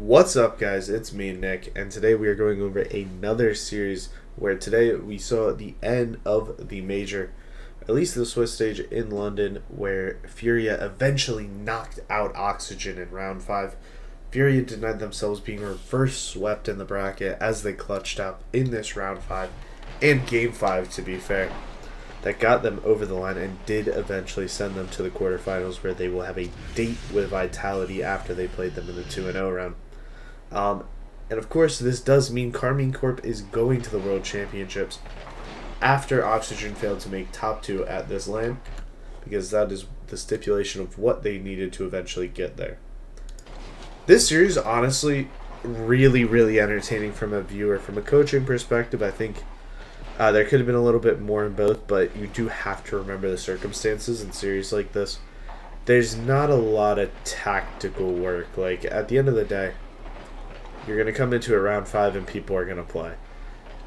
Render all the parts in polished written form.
What's up, guys? It's me, Nick, and today we are going over another series where today we saw the end of the major, at least the Swiss stage in London, where FURIA eventually knocked out Oxygen in round 5. FURIA denied themselves being reverse swept in the bracket as they clutched up in this round 5 and game 5, to be fair. That got them over the line and did eventually send them to the quarterfinals, where they will have a date with Vitality after they played them in the 2-0 round. And of course, this does mean Karmine Corp is going to the World Championships after Oxygen failed to make top 2 at this LAN, because that is the stipulation of what they needed to eventually get there. This series, honestly, really entertaining from a viewer. From a coaching perspective, I think there could have been a little bit more in both, but you do have to remember the circumstances in series like this. There's not a lot of tactical work. Like, at the end of the day, you're going to come into a round 5 and people are going to play.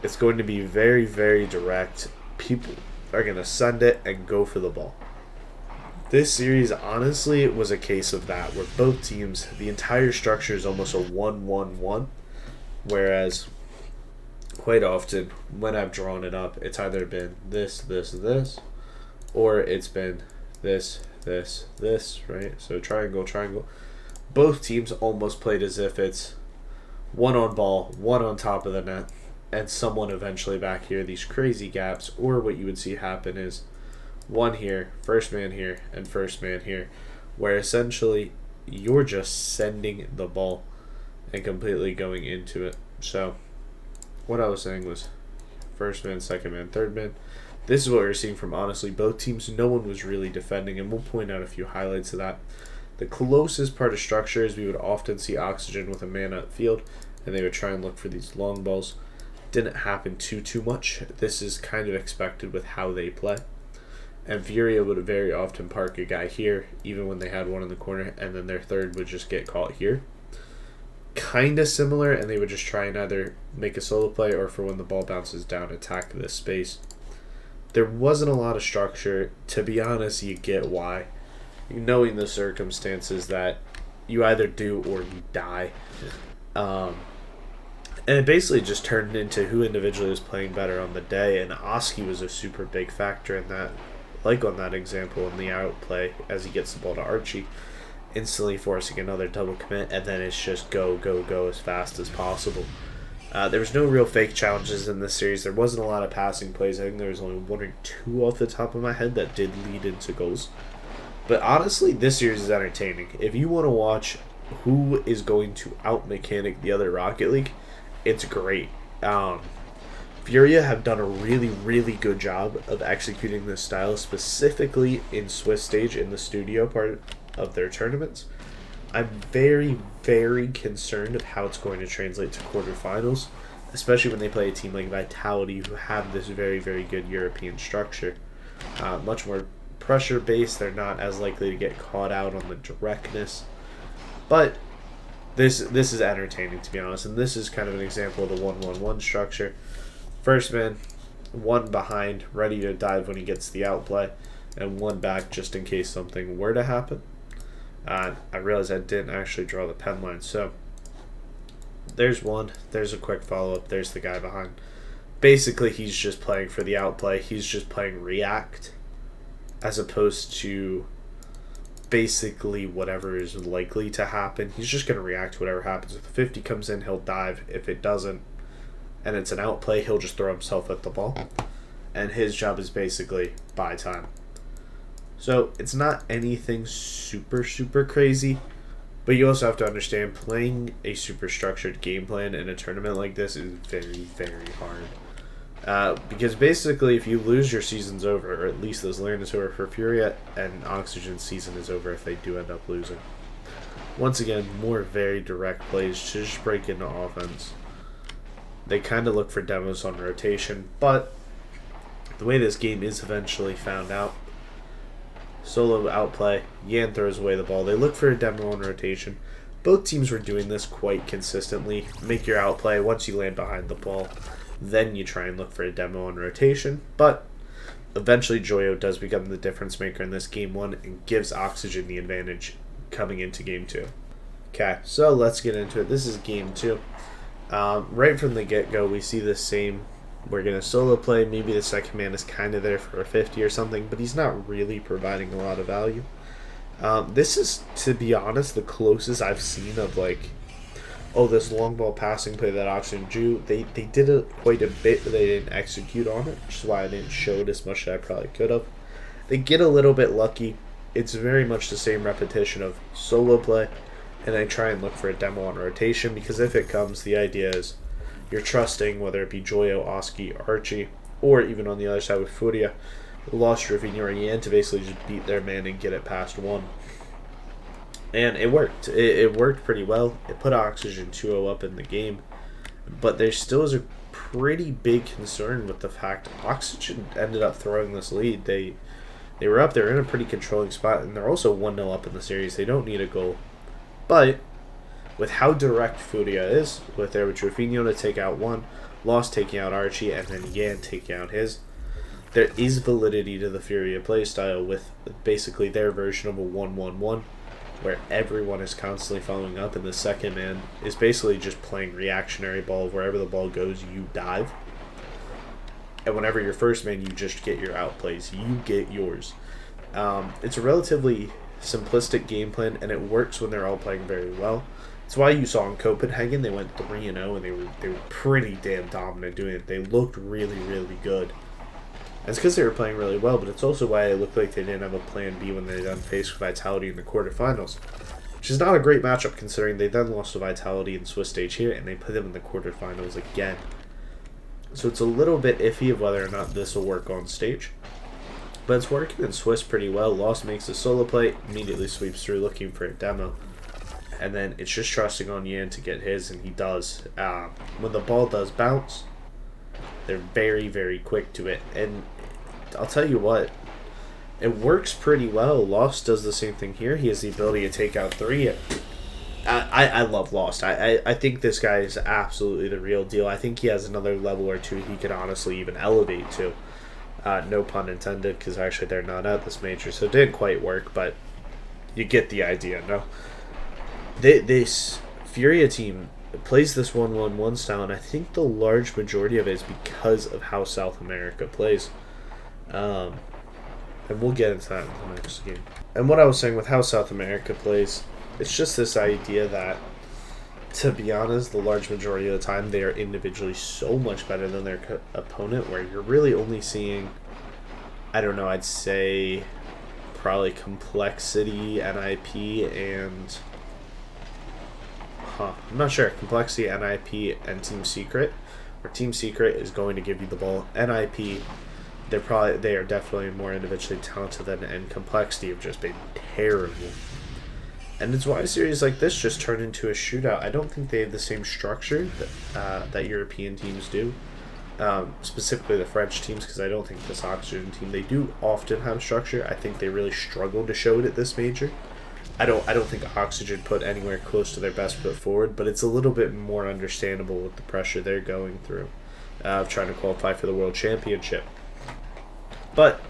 It's going to be very direct. People are going to send it and go for the ball. This series, honestly, was a case of that, where both teams, the entire structure is almost a 1-1-1, whereas quite often, when I've drawn it up, it's either been this, or it's been this, right? So triangle. Both teams almost played as if it's one on ball, one on top of the net, and someone eventually back here, these crazy gaps, or what you would see happen is one here, first man here, and first man here, where essentially you're just sending the ball and completely going into it. So what I was saying was first man, second man, third man. This is what we're seeing from, honestly, both teams. No one was really defending, and we'll point out a few highlights of that. The closest part of structure is we would often see Oxygen with a man upfield, and they would try and look for these long balls. Didn't happen too much. This is kind of expected with how they play. And FURIA would very often park a guy here, even when they had one in the corner, and then their third would just get caught here. Kind of similar, and they would just try and either make a solo play or, for when the ball bounces down, attack this space. There wasn't a lot of structure. To be honest, you get why. Knowing the circumstances that you either do or you die. And it basically just turned into who individually was playing better on the day, and Oski was a super big factor in that. Like on that example in the outplay, as he gets the ball to Archie, instantly forcing another double commit, and then it's just go as fast as possible. There was no real fake challenges in this series. There wasn't a lot of passing plays. I think there was only 1 or 2 off the top of my head that did lead into goals. But honestly, this series is entertaining. If you want to watch who is going to out-mechanic the other Rocket League, it's great. FURIA have done a really good job of executing this style, specifically in Swiss stage in the studio part of their tournaments. I'm very concerned of how it's going to translate to quarterfinals, especially when they play a team like Vitality, who have this very good European structure. Much more pressure based. They're not as likely to get caught out on the directness. But this is entertaining, to be honest, and this is kind of an example of the 1-1-1 structure. First man, one behind, ready to dive when he gets the outplay, and one back just in case something were to happen. I realized I didn't actually draw the pen line, so there's one, there's a quick follow-up, there's the guy behind. Basically, he's just playing for the outplay. He's just playing react, as opposed to basically whatever is likely to happen. He's just going to react to whatever happens. If the 50 comes in, he'll dive. If it doesn't, and it's an outplay, he'll just throw himself at the ball. And his job is basically buy time. So it's not anything super crazy, but you also have to understand playing a super structured game plan in a tournament like this is very hard. Because basically, if you lose, your season's over, or at least this LAN is over for FURIA, and Oxygen's season is over if they do end up losing. Once again, more very direct plays to just break into offense. They kind of look for demos on rotation, but the way this game is eventually found out, solo outplay, Yan throws away the ball. They look for a demo on rotation. Both teams were doing this quite consistently. Make your outplay once you land behind the ball. Then you try and look for a demo on rotation. But eventually Joyo does become the difference maker in this game 1 and gives Oxygen the advantage coming into game 2. Okay, so let's get into it. This is game 2. Right from the get-go, we see the same. We're going to solo play. Maybe the second man is kind of there for a 50 or something, but he's not really providing a lot of value. This is, to be honest, the closest I've seen of, like, this long ball passing play that Oxygen drew. They did it quite a bit, but they didn't execute on it, which is why I didn't show it as much as I probably could have. They get a little bit lucky. It's very much the same repetition of solo play, and I try and look for a demo on rotation, because if it comes, the idea is you're trusting, whether it be Joyo, Oski, Archie, or even on the other side with FURIA, lost Rafinha or Yan to basically just beat their man and get it past one. And it worked. It worked pretty well. It put Oxygen 2-0 up in the game, but there still is a pretty big concern with the fact Oxygen ended up throwing this lead. They were up there in a pretty controlling spot, and they're also 1-0 up in the series. They don't need a goal. But with how direct FURIA is, with Rafinha to take out one, Lost taking out Archie, and then Yan taking out his, there is validity to the FURIA playstyle with basically their version of a 1-1-1, where everyone is constantly following up, and the second man is basically just playing reactionary ball. Wherever the ball goes, you dive. And whenever you're first man, you just get your outplays. You get yours. It's a relatively simplistic game plan, and it works when they're all playing very well. It's why you saw in Copenhagen they went 3-0, and they were pretty damn dominant doing it. They looked really, really good. And it's because they were playing really well, but it's also why it looked like they didn't have a plan B when they then faced Vitality in the quarterfinals, which is not a great matchup considering they then lost to Vitality in Swiss stage here, and they put them in the quarterfinals again. So it's a little bit iffy of whether or not this will work on stage. But it's working in Swiss pretty well. Lost makes a solo play, immediately sweeps through looking for a demo. And then it's just trusting on Yan to get his, and he does. When the ball does bounce, they're very, very quick to it. And I'll tell you what, it works pretty well. Lost does the same thing here. He has the ability to take out 3. I love Lost. I think this guy is absolutely the real deal. I think he has another level or two he could honestly even elevate to. No pun intended, because actually they're not at this major, so it didn't quite work, but you get the idea, no? This FURIA team plays this 1-1-1 style, and I think the large majority of it is because of how South America plays. And we'll get into that in the next game. And what I was saying with how South America plays, it's just this idea that, to be honest, the large majority of the time they are individually so much better than their opponent, where you're really only seeing, I don't know, I'd say probably Complexity, NIP, and I'm not sure, Complexity, NIP, and Team Secret, where Team Secret is going to give you the ball. NIP, they are definitely more individually talented than, and Complexity have just been terrible. And it's why a series like this just turned into a shootout. I don't think they have the same structure that European teams do, specifically the French teams, because I don't think this Oxygen team, they do often have structure. I think they really struggle to show it at this major. I don't think Oxygen put anywhere close to their best foot forward, but it's a little bit more understandable with the pressure they're going through of trying to qualify for the World Championship. But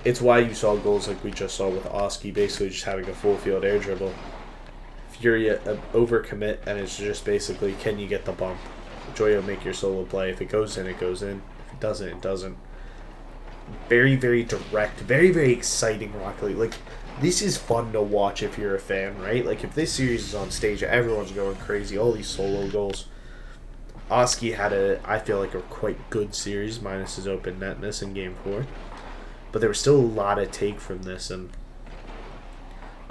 it's why you saw goals like we just saw with Oski, basically just having a full field air dribble. FURIA overcommit, and it's just basically, can you get the bump? Joyo, make your solo play. If it goes in, it goes in. If it doesn't, it doesn't. Very, very direct. Very, very exciting Rocket League. Like, this is fun to watch if you're a fan, right? Like, if this series is on stage, everyone's going crazy. All these solo goals. Oski had I feel like a quite good series, minus his open net miss in Game 4. But there was still a lot at take from this, and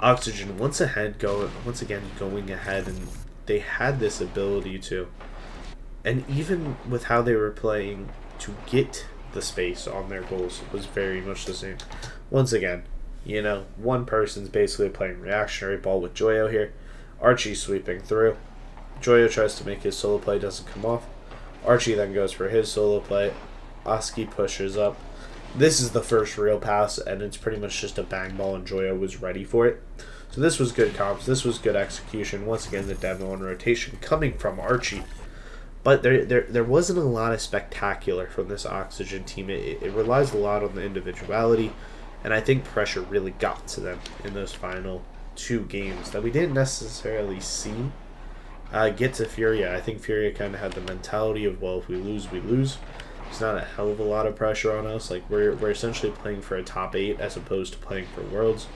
Oxygen once again going ahead, and they had this ability to, and even with how they were playing to get the space on their goals was very much the same. Once again, you know, one person's basically playing reactionary ball with Joyo here. Archie sweeping through. Joyo tries to make his solo play, doesn't come off. Archie then goes for his solo play. Oski pushes up. This is the first real pass, and it's pretty much just a bang ball, and Joyo was ready for it. So this was good comps. This was good execution. Once again, the demo and rotation coming from Archie. But there wasn't a lot of spectacular from this Oxygen team. It relies a lot on the individuality, and I think pressure really got to them in those final two games that we didn't necessarily see get to FURIA. I think FURIA kind of had the mentality of, well, if we lose, we lose. It's not a hell of a lot of pressure on us. Like, we're essentially playing for a top 8 as opposed to playing for Worlds.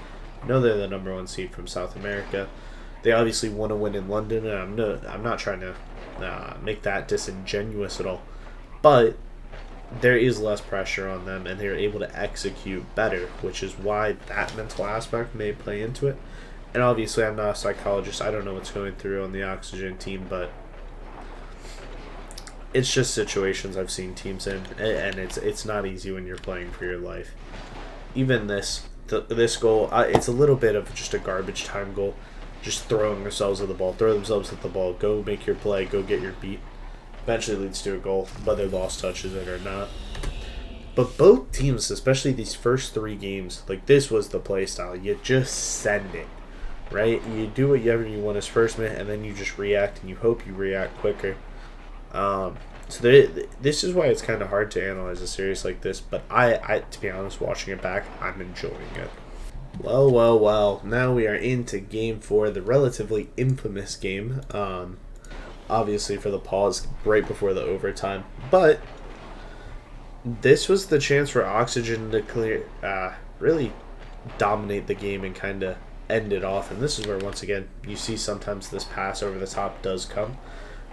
I know they're the number 1 seed from South America. They obviously want to win in London, and I'm not trying to make that disingenuous at all. But there is less pressure on them, and they're able to execute better, which is why that mental aspect may play into it. And obviously, I'm not a psychologist. I don't know what's going through on the Oxygen team, but it's just situations I've seen teams in, and it's not easy when you're playing for your life. Even this goal, it's a little bit of just a garbage time goal. Just throwing themselves at the ball. Throw themselves at the ball. Go make your play. Go get your beat. Eventually leads to a goal, whether Lost touches it or not. But both teams, especially these first 3 games, like, this was the play style. You just send it, right? You do whatever you want as first minute, and then you just react, and you hope you react quicker. This is why it's kind of hard to analyze a series like this, but I to be honest, watching it back, I'm enjoying it. Well, now we are into Game 4, the relatively infamous game, obviously for the pause right before the overtime, but this was the chance for Oxygen to really dominate the game and kind of end it off, and this is where, once again, you see sometimes this pass over the top does come.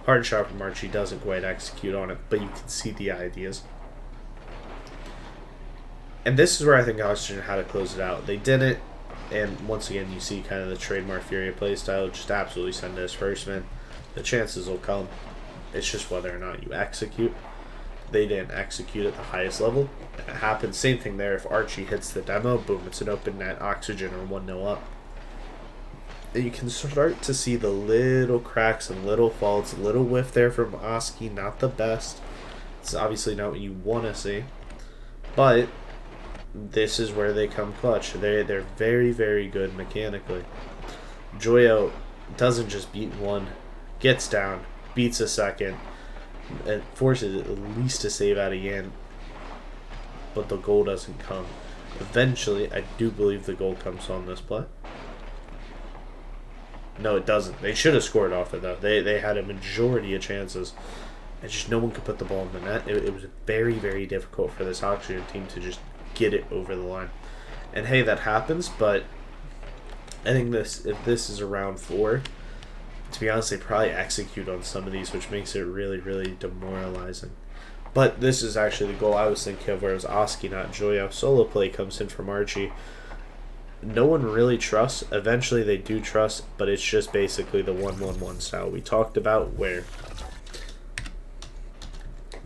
Hard shot from Archie, doesn't quite execute on it, but you can see the ideas. And this is where I think Oxygen had to close it out. They didn't, and once again, you see kind of the trademark FURIA play style, just absolutely send it as first man. The chances will come. It's just whether or not you execute. They didn't execute at the highest level. It happens, same thing there. If Archie hits the demo, boom, it's an open net. Oxygen are 1-0 up. And you can start to see the little cracks and little faults, little whiff there from Oski, not the best. It's obviously not what you want to see. But this is where they come clutch. They're very, very good mechanically. Joyo doesn't just beat one, gets down, beats a second, and forces at least a save out of Yan, but the goal doesn't come. Eventually, I do believe the goal comes on this play. No, it doesn't. They should have scored off it, though. They had a majority of chances, and just no one could put the ball in the net. It was very, very difficult for this Oxygen team to just get it over the line. And hey, that happens, but I think if this is a round 4, to be honest, they probably execute on some of these, which makes it really, really demoralizing. But this is actually the goal I was thinking of, where it was Oski, not Joyo. Solo play comes in from Archie. No one really trusts. Eventually they do trust, but it's just basically the 1-1-1 style we talked about, where,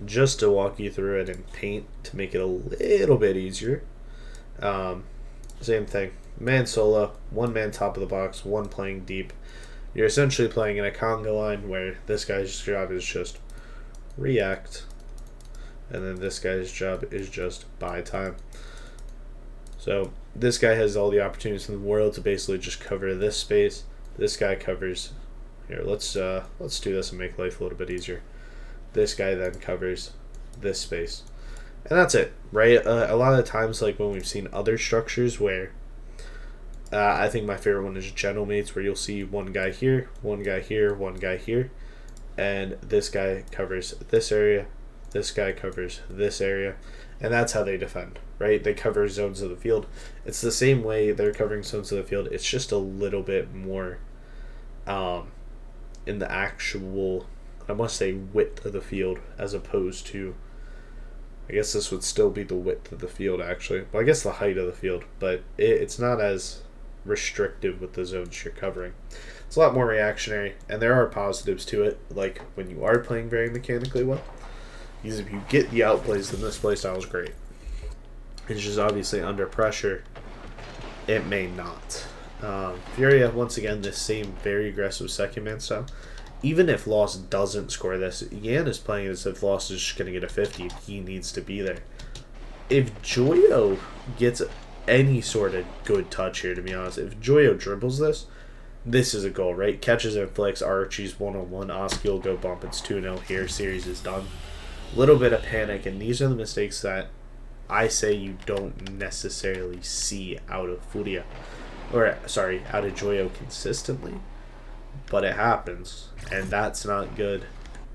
just to walk you through it in paint to make it a little bit easier, same thing. Man solo, 1 man top of the box, 1 playing deep. You're essentially playing in a conga line where this guy's job is just react, and then this guy's job is just buy time. So this guy has all the opportunities in the world to basically just cover this space. This guy covers here. Let's do this and make life a little bit easier. This guy then covers this space, and that's it, right? A lot of the times, like when we've seen other structures where I think my favorite one is Gentle Mates, where you'll see one guy here, one guy here, one guy here, and this guy covers this area, this guy covers this area, and that's how they defend, right? They cover zones of the field. It's the same way they're covering zones of the field. It's just a little bit more in the actual, I must say, width of the field, as opposed to, I guess this would still be the width of the field, actually. Well, I guess the height of the field, but it's not as restrictive with the zones you're covering. It's a lot more reactionary, and there are positives to it, like when you are playing very mechanically well. Because if you get the outplays, then this play style is great. It's just obviously under pressure, it may not. FURIA, once again, this same very aggressive second man style. Even if Lost doesn't score this, Yan is playing as if Lost is just going to get a 50. He needs to be there. If Joyo gets any sort of good touch here, to be honest, if Joyo dribbles this is a goal, right? Catches and flicks, Archie's 1-on-1, Oski will go bump, it's 2-0 here, series is done. Little bit of panic, and these are the mistakes that I say you don't necessarily see out of FURIA. or sorry, out of Joyo consistently, but it happens, and that's not good.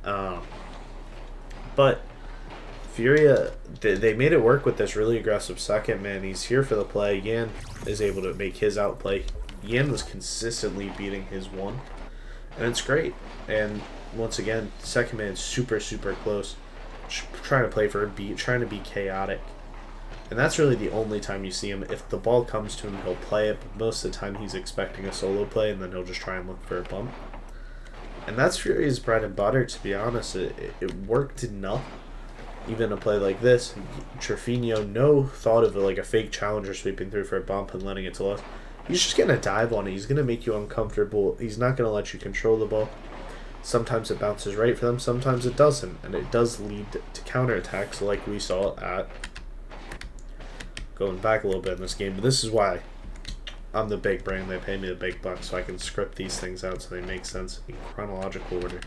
But FURIA, they made it work with this really aggressive second man. He's here for the play. Yan is able to make his outplay. Yan was consistently beating his one, and it's great. And once again, second man super close, trying to play for a beat, trying to be chaotic. And that's really the only time you see him. If the ball comes to him, he'll play it, but most of the time he's expecting a solo play, and then he'll just try and look for a bump. And that's FURIA's bread and butter, to be honest. It worked enough. Even a play like this, Trefino thought of like a fake challenger sweeping through for a bump and letting it to loss. He's just going to dive on it. He's going to make you uncomfortable. He's not going to let you control the ball. Sometimes it bounces right for them, sometimes it doesn't. And it does lead to counterattacks like we saw at... Going back a little bit in this game, but this is why I'm the big brain. They pay me the big bucks so I can script these things out so they make sense in chronological order.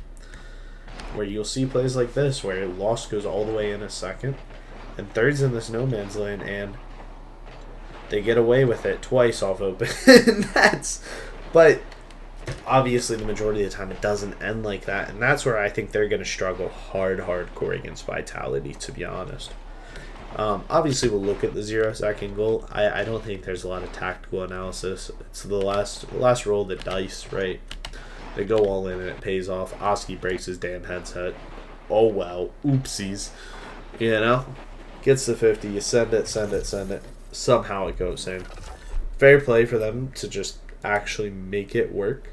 Where you'll see plays like this where loss goes all the way in a second, and third's in this no man's land, and they get away with it twice off open. But obviously the majority of the time it doesn't end like that, and that's where I think they're going to struggle hardcore against Vitality, to be honest. Obviously we'll look at the 0-second goal. I don't think there's a lot of tactical analysis. It's the last roll of the dice, right? They go all in and it pays off. Oski breaks his damn headset. Oh wow, oopsies. You know? Gets the 50, you send it. Somehow it goes in. Fair play for them to just actually make it work.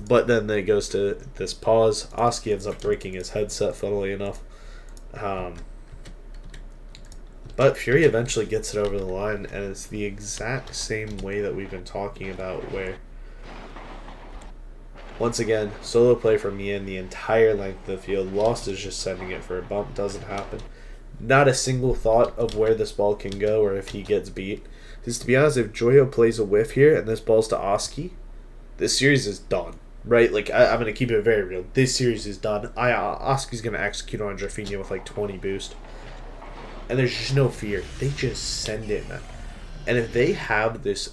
But then it goes to this pause. Oski ends up breaking his headset, funnily enough. But FURIA eventually gets it over the line, and it's the exact same way that we've been talking about, where once again, solo play from Yan the entire length of the field. Lost is just sending it for a bump, doesn't happen. Not a single thought of where this ball can go or if he gets beat. Because to be honest, if Joyo plays a whiff here and this ball's to Oski, this series is done. Right? Like, I'm going to keep it very real. This series is done. Oski's going to execute on Trefino with like 20 boost. And there's just no fear. They just send it, man. And if they have this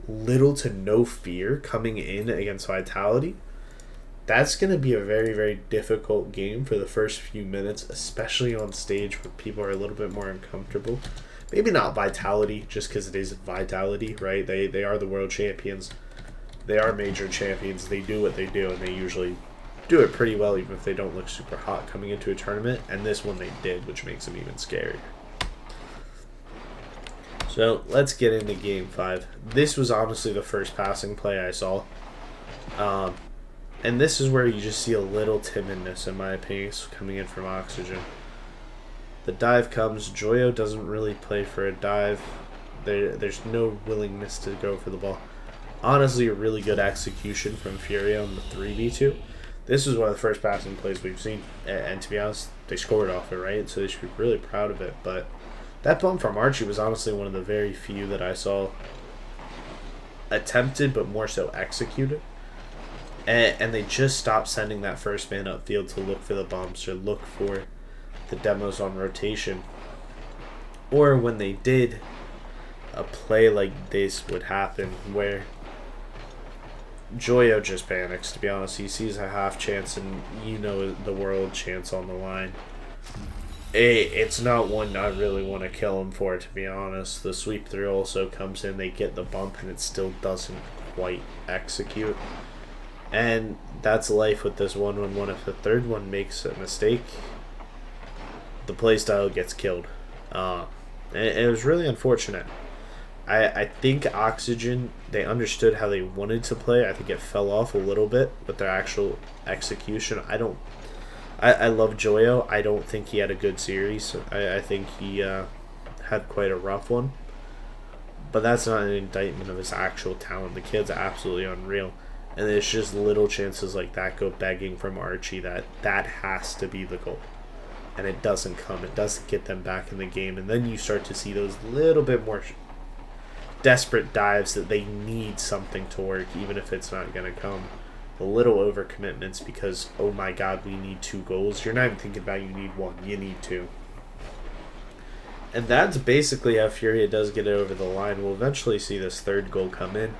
little to no fear coming in against Vitality, that's going to be a very difficult game for the first few minutes, especially on stage where people are a little bit more uncomfortable. Maybe not Vitality, just because it is Vitality, right? They are the world champions. They are major champions. They do what they do, and they usually do it pretty well, even if they don't look super hot coming into a tournament. And this one they did, which makes them even scarier. So let's get into Game 5. This was honestly the first passing play I saw. And this is where you just see a little timidness, in my opinion, coming in from Oxygen. The dive comes. Joyo doesn't really play for a dive. There's no willingness to go for the ball. Honestly, a really good execution from FURIA on the 3v2. This is one of the first passing plays we've seen. And to be honest, they scored off it, right? So they should be really proud of it. But that bump from Archie was honestly one of the very few that I saw attempted, but more so executed. And they just stopped sending that first man upfield to look for the bumps or look for the demos on rotation. Or when they did, a play like this would happen where Joyo just panics, to be honest. He sees a half chance and the world chance on the line. It's not one I really want to kill him for, to be honest. The sweep through also comes in, they get the bump, and it still doesn't quite execute. And that's life with this 1-1-1. If the third one makes a mistake, the playstyle gets killed. It was really unfortunate. I think Oxygen, they understood how they wanted to play. I think it fell off a little bit with their actual execution. I love Joyo. I don't think he had a good series. I think he had quite a rough one. But that's not an indictment of his actual talent. The kid's absolutely unreal. And it's just little chances like that go begging from Archie that has to be the goal. And it doesn't come. It doesn't get them back in the game. And then you start to see those little bit more desperate dives that they need something to work, even if it's not going to come. The little overcommitments because, oh my god, we need 2 goals. You're not even thinking about you need 1. You need 2. And that's basically how FURIA does get it over the line. We'll eventually see this third goal come in,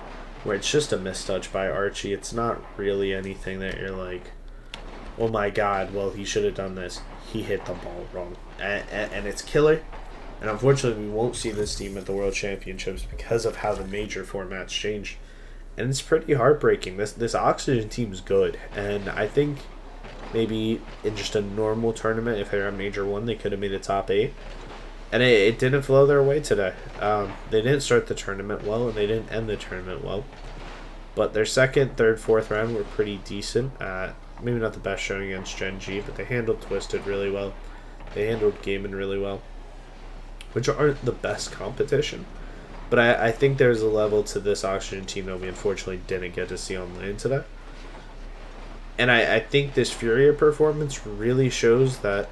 where it's just a mistouch by Archie. It's not really anything that you're like, oh my god, well, he should have done this. He hit the ball wrong. And it's killer. And unfortunately, we won't see this team at the World Championships because of how the major formats changed. And it's pretty heartbreaking. This Oxygen team's good. And I think maybe in just a normal tournament, if they're a major one, they could have made a top 8. And it didn't flow their way today. They didn't start the tournament well, and they didn't end the tournament well. But their second, third, fourth round were pretty decent. Maybe not the best showing against Gen G, but they handled Twisted really well. They handled Gaiman really well, which aren't the best competition. But I think there's a level to this Oxygen team that we unfortunately didn't get to see on lane today. And I think this FURIA performance really shows that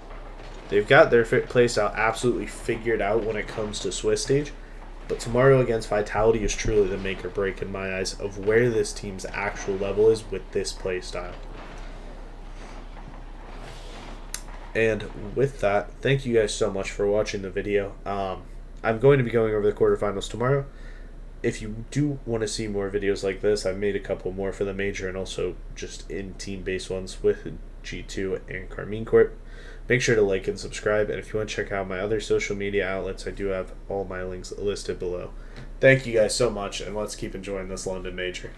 they've got their playstyle absolutely figured out when it comes to Swiss stage. But tomorrow against Vitality is truly the make or break in my eyes of where this team's actual level is with this playstyle. And with that, thank you guys so much for watching the video. I'm going to be going over the quarterfinals tomorrow. If you do want to see more videos like this, I've made a couple more for the major and also just in team-based ones with G2 and Karmine Corp. Make sure to like and subscribe, and if you want to check out my other social media outlets, I do have all my links listed below. Thank you guys so much, and let's keep enjoying this London major.